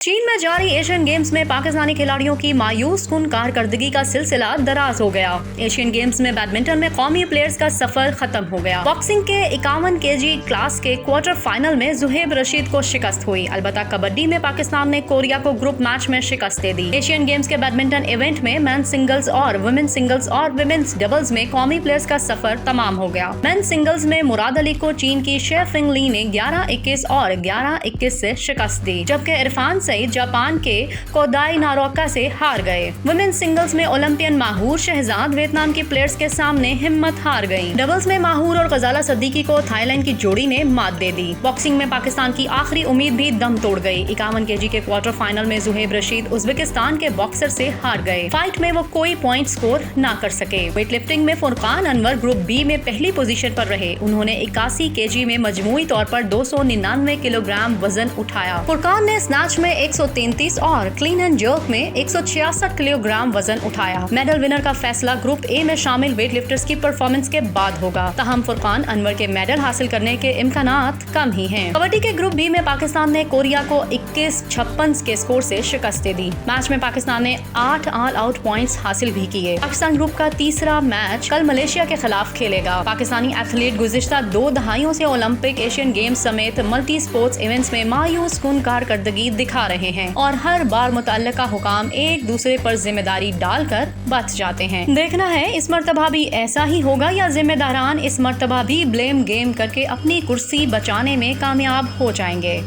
चीन में जारी एशियन गेम्स में पाकिस्तानी खिलाड़ियों की मायूस कुन कारकर्दगी का सिलसिला दराज हो गया। एशियन गेम्स में बैडमिंटन में कौमी प्लेयर्स का सफर खत्म हो गया। बॉक्सिंग के 51 केजी क्लास के क्वार्टर फाइनल में जुहेब रशीद को शिकस्त हुई। अलबत्ता कबड्डी में पाकिस्तान ने कोरिया को ग्रुप मैच में शिकस्त दे दी। एशियन गेम्स के बैडमिंटन इवेंट में मेन सिंगल्स और वुमेन्स डबल्स में कौमी प्लेयर्स का सफर तमाम हो गया। मेन सिंगल्स में मुराद अली को चीन की शे फिंग ली ने 11-21 और 11-21 से शिकस्त दी, जबकि इरफान जापान के कोदाई नारोका से हार गए। वुमेन्स सिंगल्स में ओलंपियन माहूर शहजाद वियतनाम की प्लेयर्स के सामने हिम्मत हार गईं। डबल्स में माहूर और गजाला सद्दीकी को थाईलैंड की जोड़ी ने मात दे दी। बॉक्सिंग में पाकिस्तान की आखिरी उम्मीद भी दम तोड़ गई। 51 केजी के क्वार्टर फाइनल में जुहेब रशीद उज्बेकिस्तान के बॉक्सर से हार गए। फाइट में वो कोई पॉइंट स्कोर न कर सके। वेटलिफ्टिंग में फुरकान अनवर ग्रुप बी में पहली पोजीशन पर रहे। उन्होंने 81 केजी में मजमूई तौर पर 299 किलोग्राम वजन उठाया। फुरकान ने स्नैच में 133 और क्लीन एंड जर्क में 166 किलोग्राम वजन उठाया। मेडल विनर का फैसला ग्रुप ए में शामिल वेटलिफ्टर्स की परफॉर्मेंस के बाद होगा। तहम फुरकान अनवर के मेडल हासिल करने के इम्कानात कम ही हैं। कबड्डी के ग्रुप बी में पाकिस्तान ने कोरिया को 21-56 के स्कोर से शिकस्त दे दी। मैच में पाकिस्तान ने 8 ऑल आउट पॉइंट्स हासिल भी किए। पाकिस्तान ग्रुप का तीसरा मैच कल मलेशिया के खिलाफ खेलेगा। पाकिस्तानी एथलीट गुज़िश्ता 2 दहाइयों से ओलंपिक, एशियन गेम्स समेत मल्टी स्पोर्ट्स इवेंट्स में मायूस कुन कारकर्दगी दिखा रहे हैं और हर बार मुतल्लिका हुकाम एक दूसरे पर जिम्मेदारी डालकर बच जाते हैं। देखना है इस मर्तबा भी ऐसा ही होगा या जिम्मेदारान इस मर्तबा भी ब्लेम गेम करके अपनी कुर्सी बचाने में कामयाब हो जाएंगे।